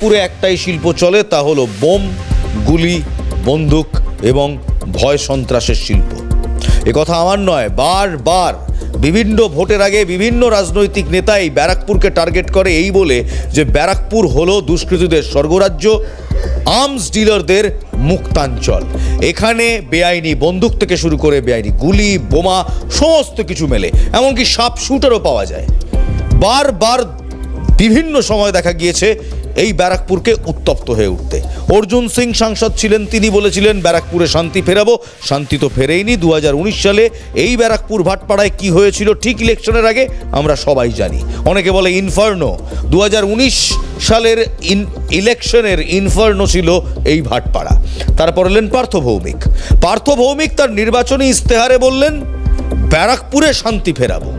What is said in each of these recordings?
পুরে একটাই শিল্প চলে, তা হলো বোম, গুলি, বন্দুক এবং ভয় সন্ত্রাসের শিল্প। এ কথা আমার নয়, বারবার বিভিন্ন ভোটের আগে বিভিন্ন রাজনৈতিক নেতা এই ব্যারাকপুরকে টার্গেট করে এই বলে যে ব্যারাকপুর হলো দুষ্কৃতীদের স্বর্গরাজ্য, আর্মস ডিলারদের মুক্তাঞ্চল। এখানে বেআইনি বন্দুক থেকে শুরু করে বেআইনি গুলি, বোমা সমস্ত কিছু মেলে, এমনকি শার্প শুটারও পাওয়া যায়। বারবার বিভিন্ন সময় দেখা গিয়েছে এই ব্যারাকপুরকে উত্তপ্ত হয়ে উঠতে। অর্জুন সিং সাংসদ ছিলেন, তিনি বলেছিলেন ব্যারাকপুরে শান্তি ফেরাবো, শান্তি তো ফেরেইনি। 2019 সালে এই ব্যারাকপুর ভাটপাড়ায় কি হয়েছিল ঠিক ইলেকশনের আগে আমরা সবাই জানি। অনেকে বলে ইনফার্নো। 2019 সালের ইলেকশনের ইনফার্নো ছিল এই ভাটপাড়া। তারপর এলেন পার্থ ভৌমিক। পার্থ ভৌমিক তার নির্বাচনী ইস্তেহারে বললেন ব্যারাকপুরে শান্তি ফেরাবো,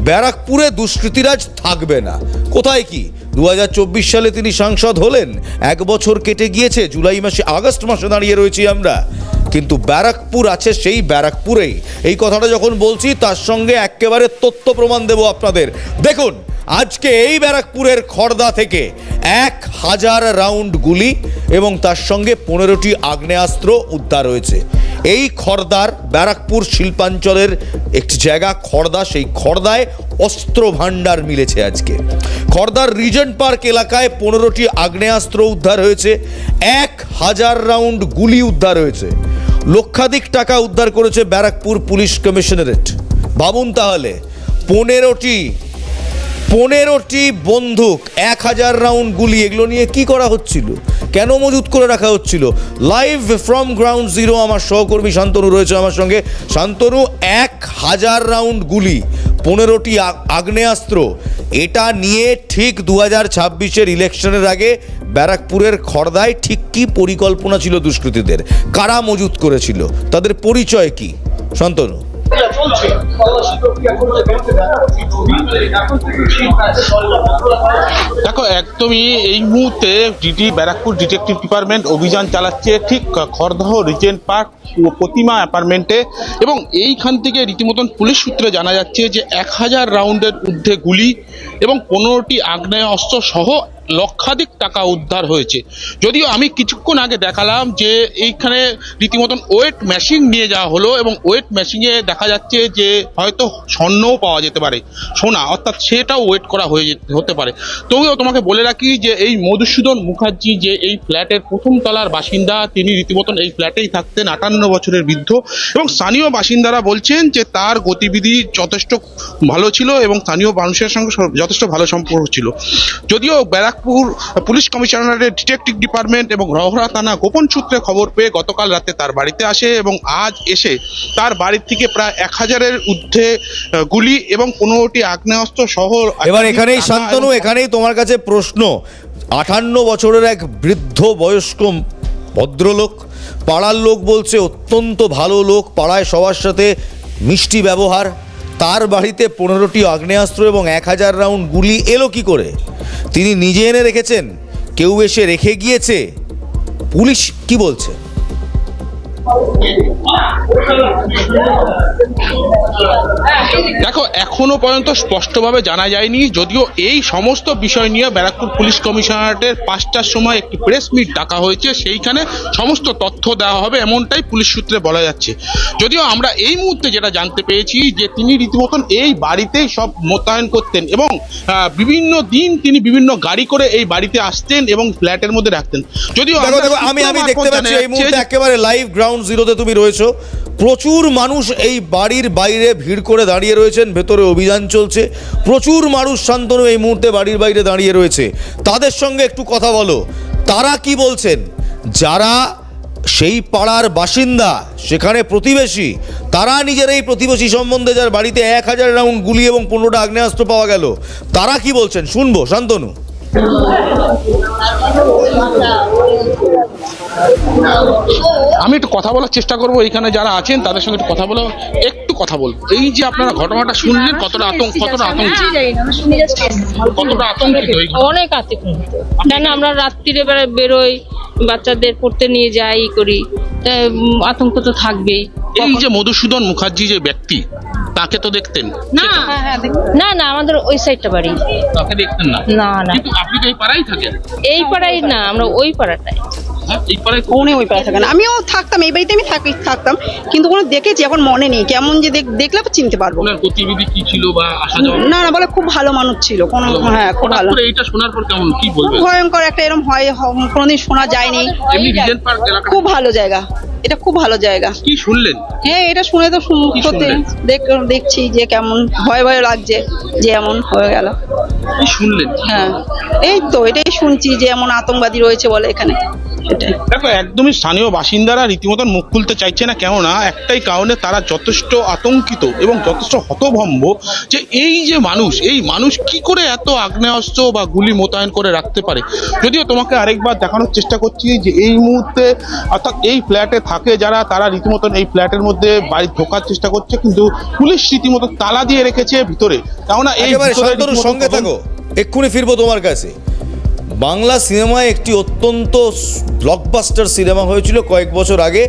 ব্যারাকপুরে দুষ্কৃতিরাজ থাকবে না। কোথায় কি? 2024 সালে তিনি সাংসদ হলেন, 1 বছর কেটে গিয়েছে, জুলাই মাসে আগস্ট মাসে দাঁড়িয়ে রয়েছি আমরা, কিন্তু ব্যারাকপুর আছে সেই ব্যারাকপুরেই। এই কথাটা যখন বলছি তার সঙ্গে একেবারে তথ্য প্রমাণ দেব আপনাদের। দেখুন, আজকে এই ব্যারাকপুরের খড়দা থেকে 1000 রাউন্ড গুলি এবং তার সঙ্গে 15টি আগ্নেয়াস্ত্র উদ্ধার হয়েছে। এই খড়দার ব্যারাকপুর শিল্পাঞ্চলের একটি জায়গা খড়দা, সেই খড়দায় অস্ত্র ভাণ্ডার মিলেছে আজকে। খড়দার রিজেন্ট পার্ক এলাকায় 15টি আগ্নেয়াস্ত্র উদ্ধার হয়েছে, 1000 রাউন্ড গুলি উদ্ধার হয়েছে, লক্ষাধিক টাকা উদ্ধার করেছে ব্যারাকপুর পুলিশ কমিশনারেট। ভাবুন তাহলে, 15টি বন্দুক, 1000 রাউন্ড গুলি, এগুলো নিয়ে কি করা হচ্ছিল, কেন মজুত করে রাখা হচ্ছিল? লাইভ ফ্রম গ্রাউন্ড জিরো আমার সহকর্মী শান্তনু রয়েছে আমার সঙ্গে। শান্তনু, 1000 রাউন্ড গুলি, 15টি আগ্নেয়াস্ত্র, এটা নিয়ে ঠিক 2026-এর ইলেকশনের আগে ব্যারাকপুরের খড়দায় ঠিক কি পরিকল্পনা ছিল দুষ্কৃতীদের, কারা মজুত করেছিল, তাদের পরিচয় কি? শান্তনু, দেখো, একদমই এই মুহূর্তে ব্যারাকপুর ডিটেকটিভ ডিপার্টমেন্ট অভিযান চালাচ্ছে ঠিক খড়দহ রিজেন্ট পার্ক প্রতিমা অ্যাপার্টমেন্টে, এবং এইখান থেকে রীতিমতন পুলিশ সূত্রে জানা যাচ্ছে যে 1000 রাউন্ডের ঊর্ধ্বে গুলি এবং 15টি আগ্নেয়াস্ত্র সহ লক্ষাধিক টাকা উদ্ধার হয়েছে। যদিও আমি কিছুক্ষণ আগে দেখালাম যে এইখানে রীতিমতন ওয়েট মেশিন নিয়ে যাওয়া হলো এবং ওয়েট মেশিনে দেখা যাচ্ছে যে হয়তো স্বর্ণও পাওয়া যেতে পারে, সোনা, অর্থাৎ সেটাও ওয়েট করা হতে পারে। তবুও তোমাকে বলে রাখি যে এই মধুসূদন মুখার্জি যে এই ফ্ল্যাটের প্রথম তলার বাসিন্দা, তিনি রীতিমতন এই ফ্ল্যাটেই থাকতেন, 58 বছরের বৃদ্ধ, এবং স্থানীয় বাসিন্দারা বলছেন যে তার গতিবিধি যথেষ্ট ভালো ছিল এবং স্থানীয় মানুষের সঙ্গে যথেষ্ট ভালো সম্পর্ক ছিল। যদিও ব্যারাকপুর পুলিশ কমিশনারের ডিটেকটিভ ডিপার্টমেন্ট এবং রহরা থানা গোপন সূত্রে খবর পেয়ে গতকাল রাতে তার বাড়িতে আসে এবং আজ এসে তার বাড়ির থেকে প্রায় 1000-এর ঊর্ধ্বে গুলি এবং 15টি আগ্নেয়াস্ত্র সহ। এবার এখানেই শান্তনু, এখানেই তোমার কাছে প্রশ্ন। 58 বছরের এক বৃদ্ধ বয়স্ক ভদ্রলোক, পাড়ার লোক বলছে অত্যন্ত ভালো লোক, পাড়ায় সবার সাথে মিষ্টি ব্যবহার, তার বাড়িতে 15টি আগ্নেয়াস্ত্র এবং 1000 রাউন্ড গুলি এলো কি করে? তিনি নিজে এনে রেখেছেন, কেউ এসে রেখে গিয়েছে? পুলিশ কি বলছে? দেখো, এখনো পর্যন্ত স্পষ্টভাবে জানা যায়নি। যদিও এই সমস্ত বিষয় নিয়ে ব্যারাকপুর পুলিশ কমিশনারেটের 5টার সময় একটি প্রেস মিট ডাকা হয়েছে, সেইখানে সমস্ত তথ্য দেওয়া হবে এমনটাই পুলিশ সূত্রে বলা যাচ্ছে। যদিও আমরা এই মুহূর্তে যেটা জানতে পেরেছি যে তিনি রীতিমতন এই বাড়িতেই সব মোতায়েন করতেন এবং বিভিন্ন দিন তিনি বিভিন্ন গাড়ি করে এই বাড়িতে আসতেন এবং ফ্ল্যাটের মধ্যে রাখতেন। যদিও আমি দেখতে পাচ্ছি এই মুহূর্তে একেবারে লাইভ গ্রাউন্ড জিরোতে তুমি রয়েছো, প্রচুর মানুষ এই বাড়ির বাইরে ভিড় করে দাঁড়িয়ে রয়েছেন, ভেতরে অভিযান চলছে, প্রচুর মানুষ শান্তনু এই মুহূর্তে বাড়ির বাইরে দাঁড়িয়ে রয়েছে। তাদের সঙ্গে একটু কথা বলো, তারা কি বলছেন? যারা সেই পাড়ার বাসিন্দা, সেখানে প্রতিবেশী, তারা নিজের এই প্রতিবেশী সম্বন্ধে যার বাড়িতে 1000 রাউন্ড গুলি এবং 15টা আগ্নেয়াস্ত্র পাওয়া গেল, তারা কি বলছেন শুনবো শান্তনু। আমি একটু কথা বলার চেষ্টা করবো, এখানে যারা আছেন তাদের সঙ্গে একটু কথা বলবো। এই যে আপনারা ঘটনাটা শুনলেন, কতটা আতঙ্কিত, অনেক আতঙ্কিত। কেন আমরা রাত্রিরে বেরোই, বাচ্চাদের পড়তে নিয়ে যাই করি, আতঙ্ক তো থাকবেই। এই যে মধুসূদন মুখার্জি যে ব্যক্তি, তাকে তো দেখতেন, না না না, আমাদের ওই সাইডটা বাড়ি। তাকে দেখতেন না? না না, কিন্তু আপনি তো এই পাড়ায় থাকেন। এই পাড়ায় না, আমরা ওই পাড়াটায়। হ্যাঁ, এই পাড়ায় উনি ওই পাড়া থাকেন, আমিও থাকতাম এই বাড়িতে, আমি থাকতাম, কিন্তু কোনো দেখেছি এখন মনে নেই, কেমন যে দেখলে চিনতে পারবো। ওনার গতিবিধি কি ছিল বা আসা যাওয়া? না না, বলে খুব ভালো মানুষ ছিল, কোনো হ্যাঁ খুব হঠাৎ ভালো। করে এইটা শোনার পর কেমন, কি বলবেন? ভয়ঙ্কর একটা এরকম হয়, কোনোদিন শোনা যায়নি। এমনি রিজেন্ট পার্ক এলাকা খুব ভালো জায়গা, এটা খুব ভালো জায়গা। কি শুনলেন? হ্যাঁ, এটা শুনে তো কি সত্যি শুনলেন? দেখছি যে কেমন ভয় ভয় লাগছে যে এমন হয়ে গেল। কি শুনলেন? হ্যাঁ, এই তো এটাই শুনছি যে এমন আতঙ্কবাদী রয়েছে বলে এখানে, এটাই। দেখো, একদমই স্থানীয় বাসিন্দারা রীতিমতন মুখ খুলতে চাইছে না, কেননা একটাই কারণে তারা যথেষ্ট আতঙ্কিত এবং যথেষ্ট হতভম্ব যে এই যে মানুষ, এই মানুষ কি করে এত আগ্নেয়াস্ত্র বা গুলি মোতায়েন করে রাখতে পারে। যদিও তোমাকে আরেকবার দেখানোর চেষ্টা করছি যে এই মুহূর্তে অর্থাৎ এই ফ্ল্যাটে থাকে যারা, তারা রীতিমতন এই ফ্ল্যাটের মধ্যে বাড়ি ঢোকার চেষ্টা করছে, কিন্তু পুলিশ রীতিমতো তালা দিয়ে রেখেছে ভিতরে, কেননা এই একেবারে ভিতরে শান্তনুর রীতিমতো সঙ্গে থাকো, এক্ষুনি ফিরবো তোমার কাছে। বাংলা সিনেমায় একটি অত্যন্ত ব্লকবাস্টার সিনেমা হয়েছিল কয়েক বছর আগে,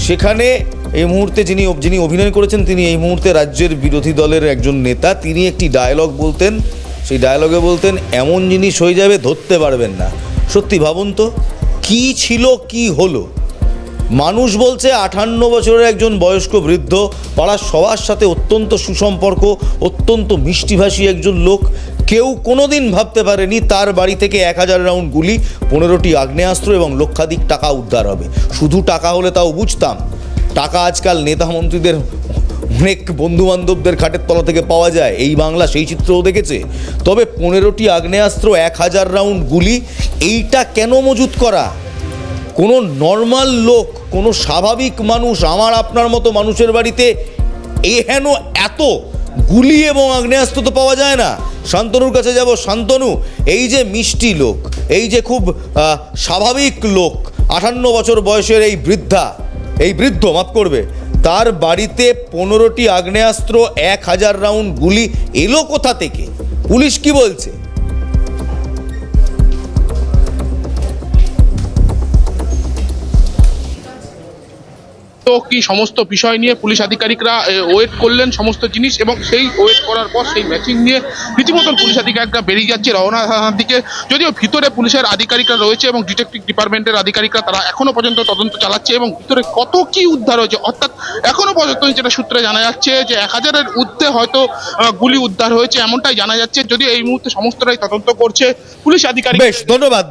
সেখানে এই মুহূর্তে যিনি অভিনয় করেছেন তিনি এই মুহূর্তে রাজ্যের বিরোধী দলের একজন নেতা। তিনি একটি ডায়লগ বলতেন, সেই ডায়লগে বলতেন, এমন জিনিস হয়ে যাবে ধরতে পারবেন না। সত্যি ভাবুন তো, কি ছিল কি হলো। মানুষ বলছে 58 বছরের একজন বয়স্ক বৃদ্ধ, পাড়ার সবার সাথে অত্যন্ত সুসম্পর্ক, অত্যন্ত মিষ্টিভাষী একজন লোক। কেউ কোনোদিন ভাবতে পারেনি তার বাড়ি থেকে 1000 রাউন্ড গুলি, 15টি আগ্নেয়াস্ত্র এবং লক্ষাধিক টাকা উদ্ধার হবে। শুধু টাকা হলে তাও বুঝতাম, টাকা আজকাল নেতা মন্ত্রীদের অনেক বন্ধুবান্ধবদের খাটের তলা থেকে পাওয়া যায়, এই বাংলা সেই চিত্রও দেখেছে। তবে 15টি আগ্নেয়াস্ত্র, 1000 রাউন্ড গুলি, এইটা কেন মজুত করা? কোনো নর্মাল লোক, কোনো স্বাভাবিক মানুষ, আমার আপনার মতো মানুষের বাড়িতে এহেন এত গুলি এবং আগ্নেয়াস্ত্র তো পাওয়া যায় না। শান্তনুর কাছে যাব। শান্তনু, এই যে মিষ্টি লোক, এই যে খুব স্বাভাবিক লোক, 58 বছর বয়সের এই বৃদ্ধ মাফ করবে, তার বাড়িতে 15টি আগ্নেয়াস্ত্র, 1000 রাউন্ড গুলি এলো কোথা থেকে? পুলিশ কি বলছে? তো কি সমস্ত বিষয় নিয়ে পুলিশ আধিকারিকরা ওয়েট করলেন সমস্ত জিনিস, এবং সেই ওয়েট করার পর সেই ম্যাচিং নিয়ে রীতিমতন পুলিশ আধিকারিকরা বেরিয়ে যাচ্ছে রওনা থানার দিকে। যদিও ভিতরে পুলিশের আধিকারিকরা রয়েছে এবং ডিটেকটিভ ডিপার্টমেন্টের আধিকারিকরা, তারা এখনো পর্যন্ত তদন্ত চালাচ্ছে এবং ভিতরে কত কি উদ্ধার হয়েছে, অর্থাৎ এখনো পর্যন্ত যেটা সূত্রে জানা যাচ্ছে যে 1000-এর ঊর্ধ্বে হয়তো গুলি উদ্ধার হয়েছে, এমনটাই জানা যাচ্ছে। যদিও এই মুহূর্তে সমস্তটাই তদন্ত করছে পুলিশ আধিকারিক। বেশ,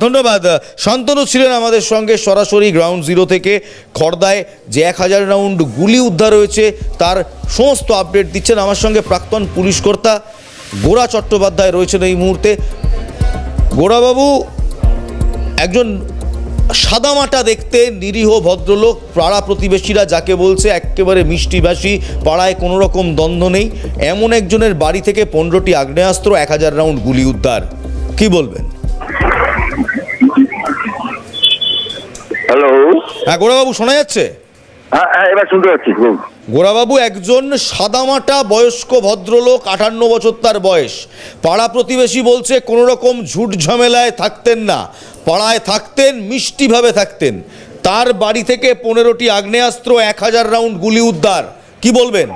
ধন্যবাদ। শান্তনু ছিলেন আমাদের সঙ্গে সরাসরি গ্রাউন্ড জিরো থেকে খড়দায়, যে 1000 রাউন্ড গুলি উদ্ধার হয়েছে তার সমস্ত আপডেট দিচ্ছেন। আমার সঙ্গে প্রাক্তন পুলিশ কর্তা গোরা চট্টোপাধ্যায় রয়েছেন এই মুহূর্তে। গোরাবাবু একজন সাদামাটা দেখতে নিরীহ ভদ্রলোক, পাড়া প্রতিবেশীরা যাকে বলছে একেবারে মিষ্টিভাষী, পাড়ায় কোনো রকম দ্বন্দ্ব নেই, এমন একজনের বাড়ি থেকে 15টি আগ্নেয়াস্ত্র, 1000 রাউন্ড গুলি উদ্ধার, কি বলবেন? হ্যালো, হ্যাঁ গোরাবাবু, শোনা যাচ্ছে? হ্যাঁ হ্যাঁ, এবার শুনতে পাচ্ছি। গোরাবাবু একজন সাদামাটা বয়স্ক ভদ্রলোক, 58 বছর তার বয়স। পাড়া প্রতিবেশী বলছে কোনো রকম ঝুট ঝামেলায় থাকতেন না, পাড়ায় থাকতেন, মিষ্টিভাবে থাকতেন। তার বাড়ি থেকে 15টি আগ্নেয়াস্ত্র, 1000 রাউন্ড গুলি উদ্ধার, কি বলবেন?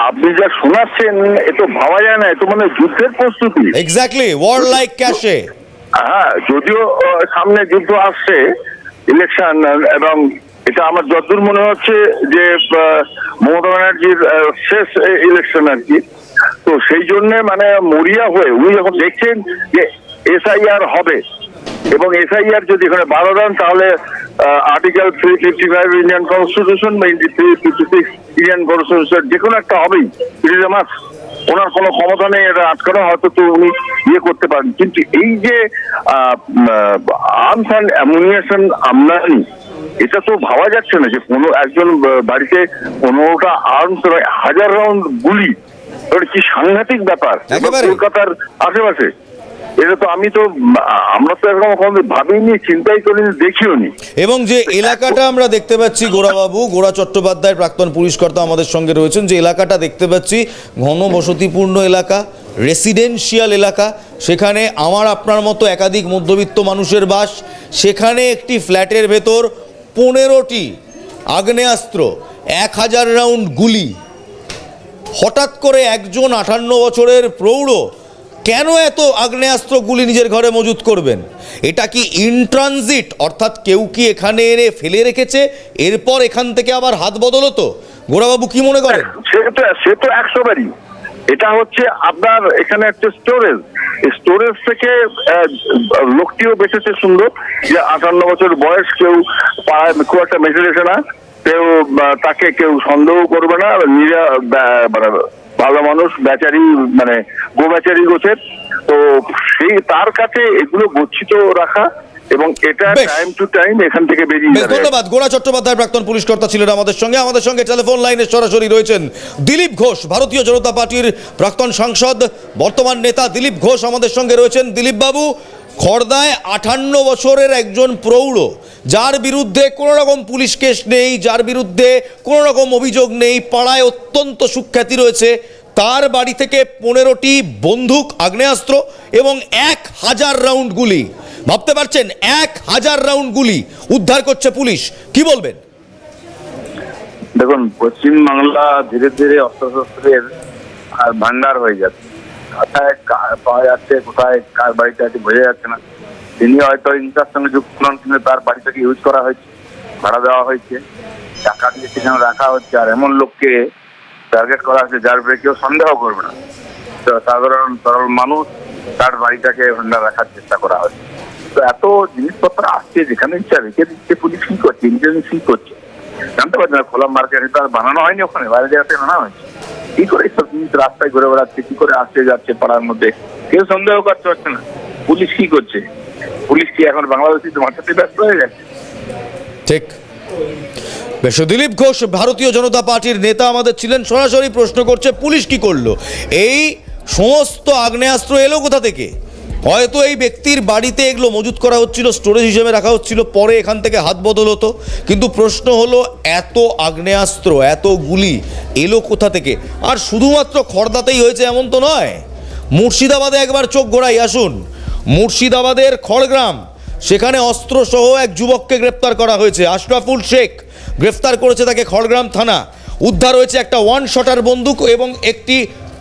আপনি যা শোনাচ্ছেন এ তো ভাবা যায় না, এ তো মানে যুদ্ধের প্রস্তুতি। এক্স্যাক্টলি, ওয়ার লাইক ক্যাশে। হ্যাঁ, যদিও সামনে যুদ্ধ আসছে, ইলেকশন, এবং এটা আমার যতদূর মনে হচ্ছে যে মমতা ব্যানার্জির শেষ ইলেকশন আর কি, তো সেই জন্য মানে মরিয়া হয়ে উনি যখন দেখছেন যে SIR হবে, এবং SIR যদি এখানে 12 দেন তাহলে আর্টিকেল 355 ইন্ডিয়ান কনস্টিটিউশন বা 356 ইন্ডিয়ান কনস্টিটিউশন যে কোনো একটা হবেই, ইট ইজ এ মাস্ট। ওনার কোনো ক্ষমতা নেই এটা আটকানো, হয়তো তো উনি ইয়ে করতে পারেন, কিন্তু এই যে আর্মস অ্যান্ড অ্যামুনিশন আমদানি, এটা তো ভাবা যাচ্ছে না যে কোনো একজন বাড়িতে 15টা আর্মস, 1000 রাউন্ড গুলি, ওটা কি সাংঘাতিক ব্যাপার কলকাতার আশেপাশে। এটা তো আমরা তো এরকম কখনো ভাবিনি, চিন্তাই করিনি, দেখিও নি। এবং যে এলাকাটা আমরা দেখতে পাচ্ছি, গোরাবাবু, গোরা চট্টোপাধ্যায় প্রাক্তন পুলিশ কর্তা আমাদের সঙ্গে রয়েছেন, যে এলাকাটা দেখতে পাচ্ছি ঘনবসতিপূর্ণ এলাকা, রেসিডেন্সিয়াল এলাকা, সেখানে আমার আপনার মতো একাধিক মধ্যবিত্ত মানুষের বাস। সেখানে একটি ফ্ল্যাটের ভেতর 15টি আগ্নেয়াস্ত্র, 1000 রাউন্ড গুলি, হঠাৎ করে একজন 58 বছরের প্রৌঢ় কেন এত আগ্নেয়াস্ত্রগুলি নিজের ঘরে মজুত করবেন? এটা কি ইন ট্রানজিট, অর্থাৎ কেউ কি এখানে এনে ফেলে রেখেছে, এরপর এখান থেকে আবার হাত বদল হতো? গোড়াবাবু কি মনে করেন? সে তো 100 বারই। এটা হচ্ছে আপনার এখানে একটা স্টোরেজ থেকে লোকটিও বেঁচেছে সুন্দর, যে 58 বছর বয়স, কেউ পাড়ায় খুব একটা মেসেজেছে না, কেউ তাকে কেউ সন্দেহ করবে না, মানে ভালো মানুষ, বেচারি, মানে গোবেচারি গোছের। তো সেই তার কাছে এগুলো গচ্ছিত রাখা এবং এটা টাইম টু টাইম এখান থেকে বেরিয়ে যাবে। ধন্যবাদ। গোড়া চট্টোপাধ্যায় প্রাক্তন পুলিশ কর্তা ছিলেন আমাদের সঙ্গে টেলিফোন লাইনে সরাসরি রয়েছেন দিলীপ ঘোষ, ভারতীয় জনতা পার্টির প্রাক্তন সাংসদ, বর্তমান নেতা দিলীপ ঘোষ আমাদের সঙ্গে রয়েছেন। দিলীপ বাবু, খড়দায় 58 বছরের একজন প্রৌঢ়, যার বিরুদ্ধে কোনো রকম পুলিশ কেস নেই, যার বিরুদ্ধে কোনো রকম অভিযোগ নেই, পাড়ায় অত্যন্ত সুখ্যাতি রয়েছে, তার বাড়ি থেকে 15টি বন্দুক, আগ্নেয়াস্ত্র এবং 1000 রাউন্ড গুলি, ভাবতে পারছেন 1000 রাউন্ড গুলি উদ্ধার করছে পুলিশ। কি বলবেন? দেখুন, পশ্চিমবাংলা ধীরে ধীরে অস্ত্রশস্ত্রের ভান্ডার হয়ে যাচ্ছে। কোথায় পাওয়া যাচ্ছে, কোথায় কার বাড়িতে আছে বোঝা যাচ্ছে না। তিনি হয়তো ইনকার সঙ্গে যুক্ত নন, কিন্তু তার বাড়িটাকে ইউজ করা হয়েছে, ভাড়া দেওয়া হয়েছে, টাকা দিয়ে সেখানে রাখা হচ্ছে, আর এমন লোককে টার্গেট করা হচ্ছে যার উপরে কেউ সন্দেহ করবে না। তো সাধারণ সরল মানুষ, তার বাড়িটাকে ভান্ডার রাখার চেষ্টা করা হচ্ছে। তো এত জিনিসপত্র আসছে, যেখানে ইচ্ছা রেখে দিচ্ছে। পুলিশ কি করছে, ইন্টেলিজেন্স কি করছে জানতে পারছি না। খোলা মার্কেট তো আর বানানো হয়নি, ওখানে বাইরে জায়গাতে বানানো হয়েছে। কি করে এইসব জিনিস রাস্তায় ঘুরে বেড়াচ্ছে, কি করে আসছে যাচ্ছে পাড়ার মধ্যে, কেউ সন্দেহ করতে পারছে না। পুলিশ কি করছে? পুলিশ কি এখন বাংলাদেশি মাথাতে ব্যস্ত হয়ে গেছে? ঠিক। বেশ, দিলীপ ঘোষ ভারতীয় জনতা পার্টির নেতা আমাদের ছিলেন, সরাসরি প্রশ্ন করছে পুলিশ কি করলো, এই সমস্ত আগ্নেয়াস্ত্র এলো কোথা থেকে? হয়তো এই ব্যক্তির বাড়িতে এগুলো মজুত করা হচ্ছিল, স্টোরেজ হিসেবে রাখা হচ্ছিল, পরে এখান থেকে হাত বদল হতো। কিন্তু প্রশ্ন হলো, এত আগ্নেয়াস্ত্র, এত গুলি এলো কোথা থেকে? আর শুধুমাত্র খড়দাতেই হয়েছে এমন তো নয়, মুর্শিদাবাদে একবার চোখ ঘোরাই আসুন। মুর্শিদাবাদের খড়গ্রাম, সেখানে অস্ত্রসহ এক যুবককে গ্রেপ্তার করা হয়েছে। আশরাফুল শেখ গ্রেফতার করেছে তাকে খড়গ্রাম থানা। উদ্ধার হয়েছে একটা 1 শটার বন্দুক এবং একটি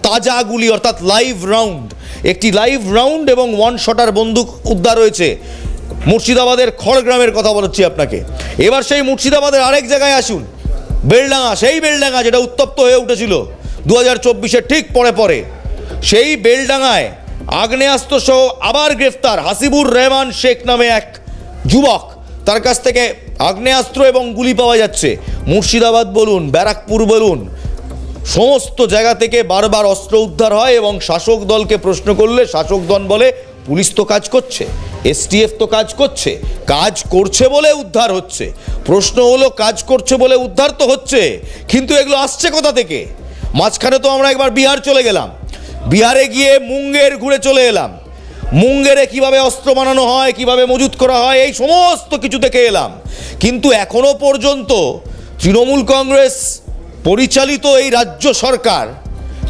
তাজা গুলি, অর্থাৎ লাইভ রাউন্ড, একটি লাইভ রাউন্ড এবং 1 শটার বন্দুক উদ্ধার হয়েছে। মুর্শিদাবাদের খড়গ্রামের কথা বলছি আপনাকে। এবার সেই মুর্শিদাবাদের আরেক জায়গায় আসুন, বেলডাঙ্গা, সেই বেলডাঙ্গা যেটা উত্তপ্ত হয়ে উঠেছিল 2024-এর ঠিক পরে। সেই বেলডাঙ্গায় আগ্নেয়াস্ত্র সহ আবার গ্রেফতার হাসিবুর রহমান শেখ নামে এক যুবক। তার কাছ থেকে আগ্নেয়াস্ত্র এবং গুলি পাওয়া যাচ্ছে। মুর্শিদাবাদ বলুন, ব্যারাকপুর বলুন, সমস্ত জায়গা থেকে বারবার অস্ত্র উদ্ধার হয় এবং শাসক দলকে প্রশ্ন করলে শাসক দল বলে পুলিশ তো কাজ করছে, এসটিএফ তো কাজ করছে, কাজ করছে বলে উদ্ধার হচ্ছে। প্রশ্ন হলো, কাজ করছে বলে উদ্ধার তো হচ্ছে, কিন্তু এগুলো আসছে কোথা থেকে? মাঝখানে তো আমরা একবার বিহার চলে গেলাম, বিহারে গিয়ে মুঙ্গের ঘুরে চলে এলাম। মুঙ্গেরে কিভাবে অস্ত্র বানানো হয়, কিভাবে মজুত করা হয়, এই সমস্ত কিছু দেখে এলাম। কিন্তু এখনো পর্যন্ত তৃণমূল কংগ্রেস পরিচালিত এই রাজ্য সরকার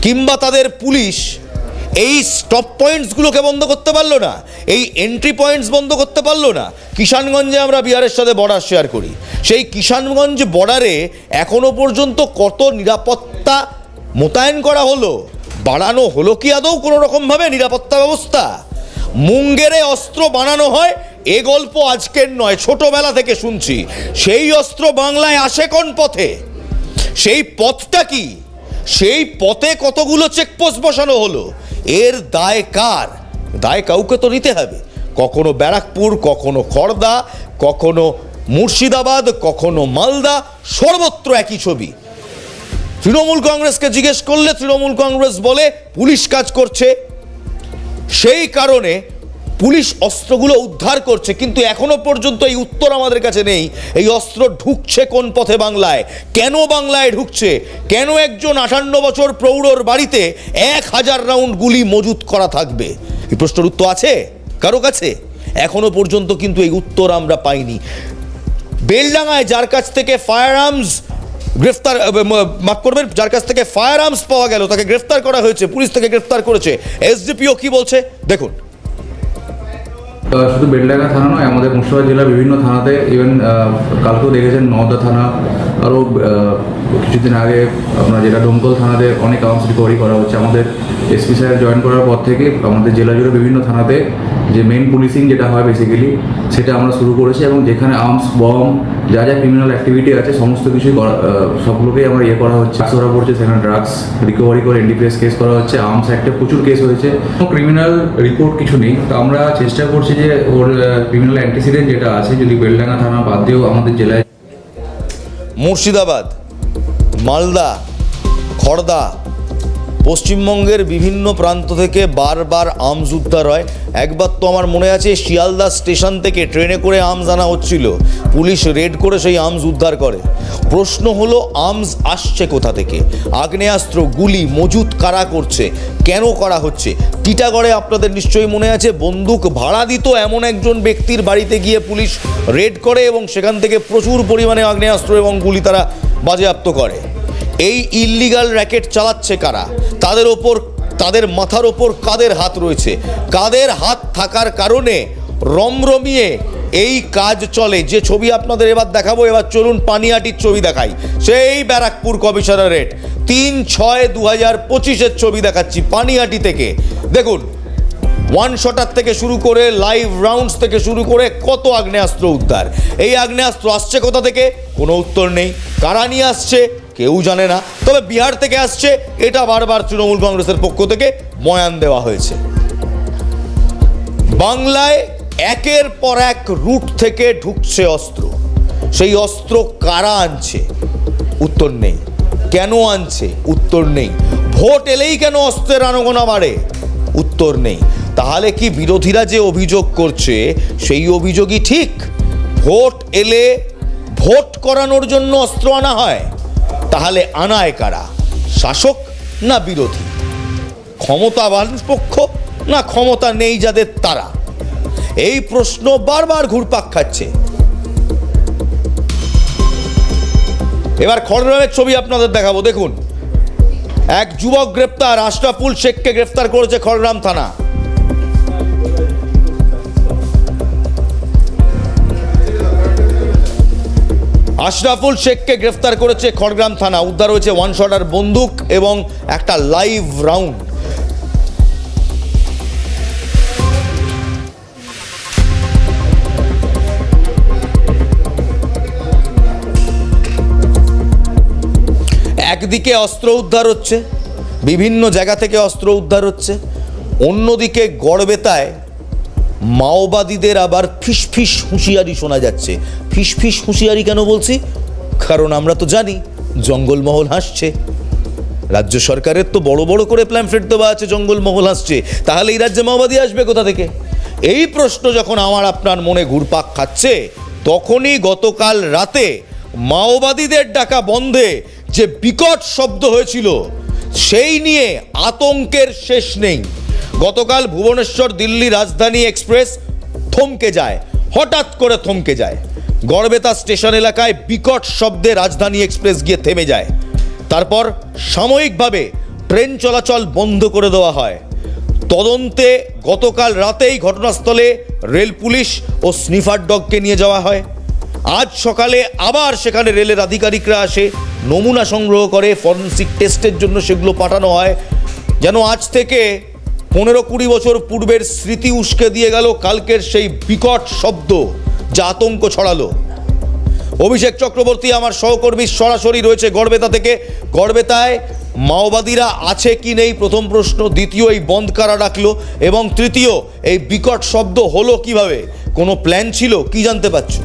কিংবা তাদের পুলিশ এই স্টপ পয়েন্টসগুলোকে বন্ধ করতে পারলো না, এই এন্ট্রি পয়েন্টস বন্ধ করতে পারলো না। কিষানগঞ্জে আমরা বিহারের সাথে বর্ডার শেয়ার করি, সেই কিষানগঞ্জ বর্ডারে এখনো পর্যন্ত কত নিরাপত্তা মোতায়েন করা হলো, বাড়ানো হলো কি আদৌ কোনো রকমভাবে নিরাপত্তা ব্যবস্থা? মুঙ্গেরে অস্ত্র বানানো হয়, এ গল্প আজকের নয়, ছোটবেলা থেকে শুনছি। সেই অস্ত্র বাংলায় আসে কোন পথে? সেই পথটা কি? সেই পথে কতগুলো চেকপোস্ট বসানো হলো? এর দায় কার? দায় কাউকে তো নিতে হবে। কখনো ব্যারাকপুর, কখনো খড়দা, কখনো মুর্শিদাবাদ, কখনো মালদা, সর্বত্র একই ছবি। তৃণমূল কংগ্রেসকে জিজ্ঞেস করলে তৃণমূল কংগ্রেস বলে পুলিশ কাজ করছে, সেই কারণে পুলিশ অস্ত্রগুলো উদ্ধার করছে। কিন্তু এখনো পর্যন্ত এই উত্তর আমাদের কাছে নেই, এই অস্ত্র ঢুকছে কোন পথে বাংলায়, কেন বাংলায় ঢুকছে, কেন একজন 58 বছর প্রৌঢ়র বাড়িতে 1000 রাউন্ড গুলি মজুত করা থাকবে? এই প্রশ্নের উত্তর আছে কারো কাছে? এখনো পর্যন্ত কিন্তু এই উত্তর আমরা পাইনি। বেলডাঙ্গায় যার কাছ থেকে ফায়ার আর্মস গ্রেফতার, মাফ করবেন, যার কাছ থেকে ফায়ার আর্মস পাওয়া গেল তাকে গ্রেফতার করা হয়েছে, পুলিশ থেকে গ্রেফতার করেছে। এসডিপিও কি বলছে দেখুন। শুধু বেলডাঙ্গা থানা নয়, আমাদের মুর্শিদাবাদ জেলার বিভিন্ন থানাতে, ইভেন কালকেও দেখেছেন নওদা থানা, আরও কিছুদিন আগে আপনার যেটা ডোমকল থানাতে অনেক আর্মস রিকভারি করা হচ্ছে। আমাদের এসপি স্যার জয়েন করার পর থেকে আমাদের জেলা জুড়ে বিভিন্ন থানাতে যে মেন পুলিশিং যেটা হয় বেসিক্যালি সেটা আমরা শুরু করেছি, এবং যেখানে আর্মস, বম, যা যা ক্রিমিনাল অ্যাক্টিভিটি আছে সমস্ত কিছুই সবগুলোকেই আমরা করা হচ্ছে, ধরা পড়ছে। সেখানে ড্রাগস রিকভারি করে এনডিপিএস কেস করা হচ্ছে, আর্মস অ্যাক্টে প্রচুর কেস হয়েছে। ক্রিমিনাল রিপোর্ট কিছু নেই, তো আমরা চেষ্টা করছি যে ওর ক্রিমিনাল অ্যান্টিসিডেন্ট যেটা আছে যদি বেলডাঙ্গা থানা বাদ দিয়েও আমাদের জেলায় মুর্শিদাবাদ, মালদা, খড়দা, পশ্চিমবঙ্গের বিভিন্ন প্রান্ত থেকে বারবার আর্মস উদ্ধার হয়। একবার তো আমার মনে আছে শিয়ালদা স্টেশন থেকে ট্রেনে করে আর্মস আনা হচ্ছিল, পুলিশ রেড করে সেই আর্মস উদ্ধার করে। প্রশ্ন হলো আর্মস আসছে কোথা থেকে? আগ্নেয়াস্ত্র, গুলি মজুত কারা করছে, কেন করা হচ্ছে? টিটাগড়ে আপনাদের নিশ্চয়ই মনে আছে বন্দুক ভাড়া দিত এমন একজন ব্যক্তির বাড়িতে গিয়ে পুলিশ রেড করে এবং সেখান থেকে প্রচুর পরিমাণে আগ্নেয়াস্ত্র এবং গুলি তারা বাজেয়াপ্ত করে। এই ইল্লিগাল র্যাকেট চালাচ্ছে কারা? তাদের ওপর, তাদের মাথার ওপর কাদের হাত রয়েছে? কাদের হাত থাকার কারণে রমরমিয়ে এই কাজ চলে? যে ছবি আপনাদের এবার দেখাবো, এবার চলুন পানিহাটির ছবি দেখাই। সেই ব্যারাকপুর কমিশনারেট 3/6/2025 ছবি দেখাচ্ছি পানিহাটি থেকে। দেখুন, ওয়ান শটার থেকে শুরু করে লাইভ রাউন্ডস থেকে শুরু করে কত আগ্নেয়াস্ত্র উদ্ধার। এই আগ্নেয়াস্ত্র আসছে কোথা থেকে? কোনো উত্তর নেই। কারা নিয়ে আসছে কেউ জানে না, তবে বিহার থেকে আসছে এটা বারবার তৃণমূল কংগ্রেসের পক্ষ থেকে বয়ান দেওয়া হয়েছে। বাংলায় একের পর এক রুট থেকে ঢুকছে অস্ত্র। সেই অস্ত্র কারা আনছে? উত্তর নেই। কেন আনছে? উত্তর নেই। ভোট এলেই কেন অস্ত্রের আনাগোনা বাড়ে? উত্তর নেই। তাহলে কি বিরোধীরা যে অভিযোগ করছে সেই অভিযোগই ঠিক? ভোট এলে ভোট করানোর জন্য অস্ত্র আনা হয়? তাহলে আনায় কারা? শাসক না বিরোধী? ক্ষমতাবান পক্ষ না ক্ষমতা নেই যাদের তারা? এই প্রশ্ন বারবার ঘুরপাক খাচ্ছে। এবার খড়গ্রামের ছবি আপনাদের দেখাবো। দেখুন, এক যুবক গ্রেপ্তার, আশরাফুল শেখকে গ্রেফতার করেছে খড়গ্রাম থানা। আশরাফুল শেখকে গ্রেফতার করেছে খড়গ্রাম থানা। উদ্ধার হয়েছে ওয়ান শটার বন্দুক এবং একটা লাইভ রাউন্ড। একদিকে অস্ত্র উদ্ধার হচ্ছে, বিভিন্ন জায়গা থেকে অস্ত্র উদ্ধার হচ্ছে, অন্যদিকে গড়বেতায় মাওবাদীদের আবার ফিসফিস হুঁশিয়ারি শোনা যাচ্ছে। ফিসফিস হুঁশিয়ারি কেন বলছি? কারণ আমরা তো জানি জঙ্গলমহল হাসছে। রাজ্য সরকারের তো বড় বড় করে প্ল্যামফ্লেট দেওয়া আছে জঙ্গলমহল হাসছে, তাহলে এই রাজ্যে মাওবাদী আসবে কোথা থেকে? এই প্রশ্ন যখন আমার আপনার মনে ঘুরপাক খাচ্ছে, তখনই গতকাল রাতে মাওবাদীদের ডাকা বন্ধে যে বিকট শব্দ হয়েছিল সেই নিয়ে আতঙ্কের শেষ নেই। গতকাল ভুবনেশ্বর দিল্লি রাজধানী এক্সপ্রেস থমকে যায়, হঠাৎ করে থমকে যায়। গড়বেতা স্টেশন এলাকায় বিকট শব্দে রাজধানী এক্সপ্রেস গিয়ে থেমে যায়। তারপর সাময়িকভাবে ট্রেন চলাচল বন্ধ করে দেওয়া হয়। তদন্তে গতকাল রাতেই ঘটনাস্থলে রেল পুলিশ ও স্নিফার ডগকে নিয়ে যাওয়া হয়। আজ সকালে আবার সেখানে রেলের আধিকারিকরা আসে, নমুনা সংগ্রহ করে, ফরেনসিক টেস্টের জন্য সেগুলো পাঠানো হয়। যেন আজ থেকে 15-20 বছর পূর্বের স্মৃতি উস্কে দিয়ে গেল কালকের সেই বিকট শব্দ যা আতঙ্ক ছড়ালো। অভিষেক চক্রবর্তী আমার সহকর্মী সরাসরি রয়েছে গড়বেতা থেকে। গড়বেতায় মাওবাদীরা আছে কি নেই প্রথম প্রশ্ন, দ্বিতীয় এই বন্ধ কারা ডাকলো, এবং তৃতীয় এই বিকট শব্দ হলো কিভাবে? কোনো প্ল্যান ছিল কি জানতে পারছো?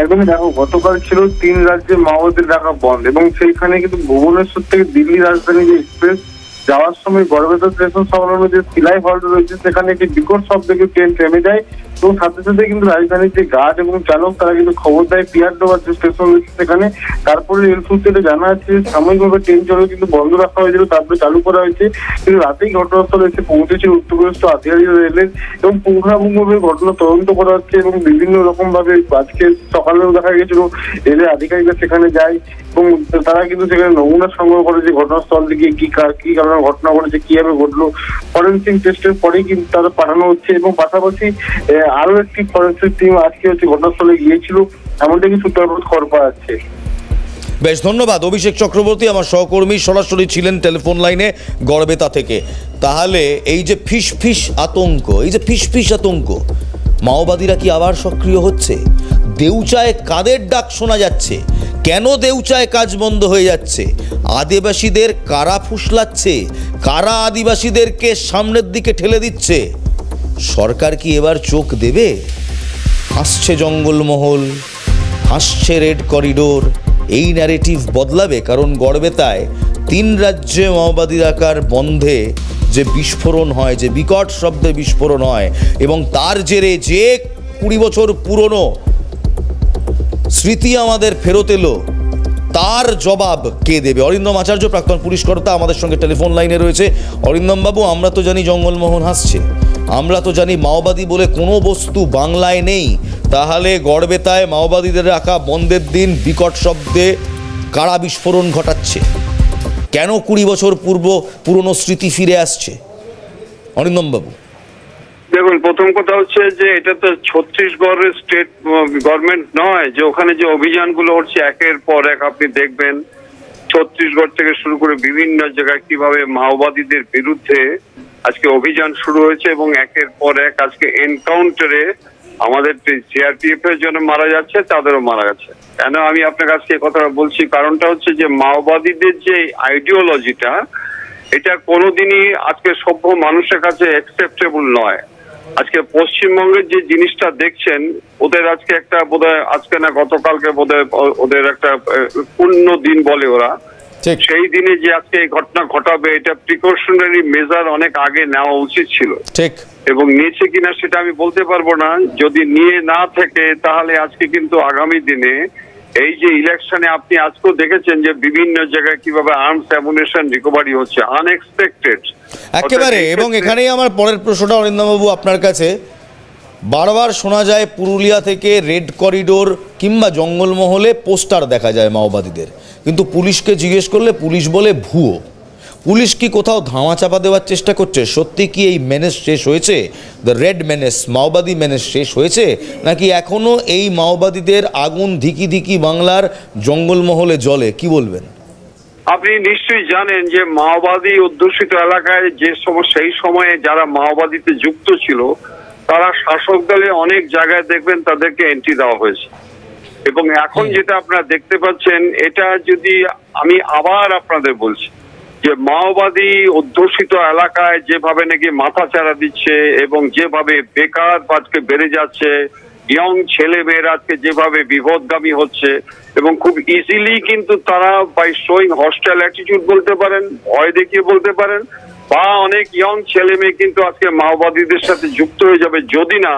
একদমই দেখো, গতকাল ছিল 3 রাজ্যে মাওবাদীর ডাকা বন্ধ, এবং সেইখানে কিন্তু ভুবনেশ্বর থেকে দিল্লি রাজধানী যে এক্সপ্রেস যাওয়ার সময় গড়বেতা স্টেশন সংলগ্ন যে সিলাই হল রয়েছে সেখানে একটি বিকট শব্দে ট্রেন থেমে যায় এবং সাথে সাথে কিন্তু রাজধানীর যে গার্ড এবং চালক তারা কিন্তু খবর দেয় পিয়ারডোবার যে স্টেশন রয়েছে সেখানে। তারপরে রেল সূত্রে জানা যাচ্ছে যে সাময়িকভাবে ট্রেন চলাচল কিন্তু বন্ধ রাখা হয়েছিল, তারপরে চালু করা হয়েছে। কিন্তু রাতেই ঘটনাস্থলে এসে পৌঁছেছে উত্তরপ্রদেশ আধিকারিকরা রেলের, এবং পুঙ্খানুপুঙ্খভাবে ঘটনা তদন্ত করা হচ্ছে। এবং বিভিন্ন রকম ভাবে আজকে সকালেও দেখা গেছিল রেলের আধিকারিকরা সেখানে যায় এবং তারা কিন্তু সেখানে নমুনা সংগ্রহ করে যে ঘটনাস্থল থেকে কি কারণে ঘটনা ঘটেছে, কিভাবে ঘটলো, ফরেন্সিক টেস্টের পরেই কিন্তু তারা পাঠানো হচ্ছে। এবং পাশাপাশি আরো একটি ফরেন্সিক টিম আজকে ঘটনাস্থলে গিয়েছিল, এমনটা কি সূত্রাপুর খবর পাওয়া যাচ্ছে। বেশ, ধন্যবাদ অভিষেক চক্রবর্তী, আমার সহকর্মী সরাসরি ছিলেন টেলিফোন লাইনে গড়বেতা থেকে। তাহলে এই যে ফিস আতঙ্ক, মাওবাদীরা কি আবার সক্রিয় হচ্ছে? দেউচায় কাদের ডাক শোনা যাচ্ছে? কেন দেউচায় কাজ বন্ধ হয়ে যাচ্ছে? আদিবাসীদের কারা ফুসলাচ্ছে? কারা আদিবাসীদেরকে সামনের দিকে ঠেলে দিচ্ছে? সরকার কি এবার চোখ দেবে? হাসছে জঙ্গলমহল, হাসছে রেড করিডোর, এই ন্যারেটিভ বদলাবে? কারণ গড়বেতায় 3 রাজ্যে মাওবাদী ডাকার বন্ধে যে বিস্ফোরণ হয়, যে বিকট শব্দে বিস্ফোরণ হয়, এবং তার জেরে যে 20 বছর পুরনো স্মৃতি আমাদের ফেরত এলো, তার জবাব কে দেবে? অরিন্দম আচার্য, প্রাক্তন পুলিশ কর্তা, আমাদের সঙ্গে টেলিফোন লাইনে রয়েছে। অরিন্দম বাবু, আমরা তো জানি জঙ্গলমহল হাসছে, আমরা তো জানি মাওবাদী বলে কোনো বস্তু বাংলায় নেই, তাহলে গড়বেতায় মাওবাদীদের রাখা বন্ধের দিন বিকট শব্দে কারা বিস্ফোরণ ঘটাচ্ছে? কেন 20 বছর পুরনো স্মৃতি ফিরে আসছে? অরিন্দম বাবু, দেখুন, প্রথম কথা হচ্ছে যে এটা তো ছত্তিশগড়ের স্টেট গভর্নমেন্ট নয় যে ওখানে যে অভিযানগুলো হচ্ছে একের পর এক আপনি দেখবেন ছত্তিশগড় থেকে শুরু করে বিভিন্ন জায়গায় কিভাবে মাওবাদীদের বিরুদ্ধে আজকে অভিযান শুরু হয়েছে, এবং একের পর এক আজকে এনকাউন্টারে আমাদের সিআরপিএফ এর জন্য মারা যাচ্ছে, তাদেরও মারা যাচ্ছে। কেন আমি আপনার কাছে এই কথাটা বলছি? কারণটা হচ্ছে যে মাওবাদীদের যে আইডিওলজিটা, এটা কোনোদিনই আজকে সভ্য মানুষের কাছে অ্যাকসেপ্টেবল নয়। আজকে পশ্চিমবঙ্গের যে জিনিসটা দেখছেন, ওদের আজকে একটা বোধহয় আজকে না গতকালকে বোধহয় ওদের একটা পূর্ণ দিন বলে ওরা, সেই দিনে যে আজকে এই ঘটনা ঘটাবে, এটা প্রিকশনারি মেজার অনেক আগে নেওয়া উচিত ছিল। ঠিক, এবং নিয়েছে কিনা সেটা আমি বলতে পারবো না। যদি নিয়ে না থাকে তাহলে আজকে কিন্তু আগামী দিনে এই যে ইলেকশনে আপনি আজকেও দেখেছেন যে বিভিন্ন জায়গায় কিভাবে আর্মস অ্যামুনিশন রিকভারি হচ্ছে আনএক্সপেক্টেড একেবারে। এবং এখানেই আমার পরের প্রশ্নটা অরিন্দমবাবু আপনার কাছে। বারবার শোনা যায় পুরুলিয়া থেকে রেড করিডোর কিংবা জঙ্গলমহলে পোস্টার দেখা যায় মাওবাদীদের, কিন্তু পুলিশকে জিজ্ঞেস করলে পুলিশ বলে ভুয়ো। পুলিশ কি কোথাও ধামাচাপা দেওয়ার চেষ্টা করছে? সত্যি কি এই মেনেস শেষ হয়েছে? দ্য রেড মেনেস, মাওবাদী মেনেস শেষ হয়েছে, নাকি এখনও এই মাওবাদীদের আগুন ধিকি ধিকি বাংলার জঙ্গলমহলে জ্বলে? কি বলবেন? আপনি নিশ্চয়ই জানেন যে মাওবাদী অধ্যুষিত এলাকায় যে সেই সময়ে যারা মাওবাদীতে যুক্ত ছিল তারা শাসক দলে অনেক জায়গায় দেখবেন তাদেরকে এন্ট্রি দেওয়া হয়েছে। এবং এখন যেটা আপনারা দেখতে পাচ্ছেন, এটা যদি আমি আবার আপনাদের বলছি যে মাওবাদী অধ্যুষিত এলাকায় যেভাবে নাকি মাথা চাড়া দিচ্ছে এবং যেভাবে বেকার আজকে বেড়ে যাচ্ছে, ইয়ং ছেলে মেয়েরা আজকে যেভাবে বিপদগামী হচ্ছে, এবং খুব ইজিলি কিন্তু তারা বাই শোয়িং হস্টাইল অ্যাটিটিউড বলতে পারেন, ভয় দেখিয়ে বলতে পারেন, বা অনেক ইয়ং ছেলে মেয়ে কিন্তু আজকে মাওবাদীদের সাথে যুক্ত হয়ে যাবে যদি না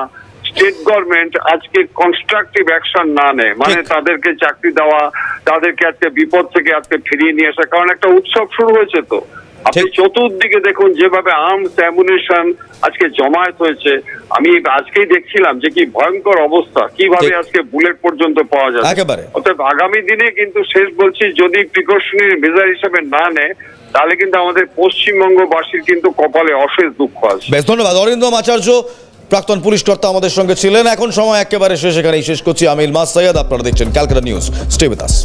স্টেট গভর্নমেন্ট আজকে কনস্ট্রাকটিভ অ্যাকশন না নেয়। মানে তাদেরকে চাকরি দেওয়া, তাদেরকে আজকে বিপদ থেকে আজকে ফিরিয়ে নিয়ে আসা। কারণ একটা উৎসব শুরু হয়েছে তো, আপনি চতুর্দিকে দেখুন যেভাবে আর্মস অ্যামুনিশন আজকে জমায়েত হয়েছে। আমি আজকেই দেখছিলাম যে কি ভয়ঙ্কর অবস্থা, কিভাবে আজকে বুলেট পর্যন্ত পাওয়া যায়। অতএব আগামী দিনে কিন্তু শেষ বলছি, যদি প্রিকশনারি মেজার হিসেবে না নেয় তাহলে কিন্তু আমাদের পশ্চিমবঙ্গবাসীর কিন্তু কপালে অশেষ দুঃখ আছে। বেশ, ধন্যবাদ। অরিন্দম আচার্য, প্রাক্তন পুলিশ কর্তা, আমাদের সঙ্গে ছিলেন। এখন সময় একেবারে শেষ, এখানেই শেষ করছি। আমি ইলমাস সৈয়দ, আপনারা দেখছেন Calcutta news. Stay with us.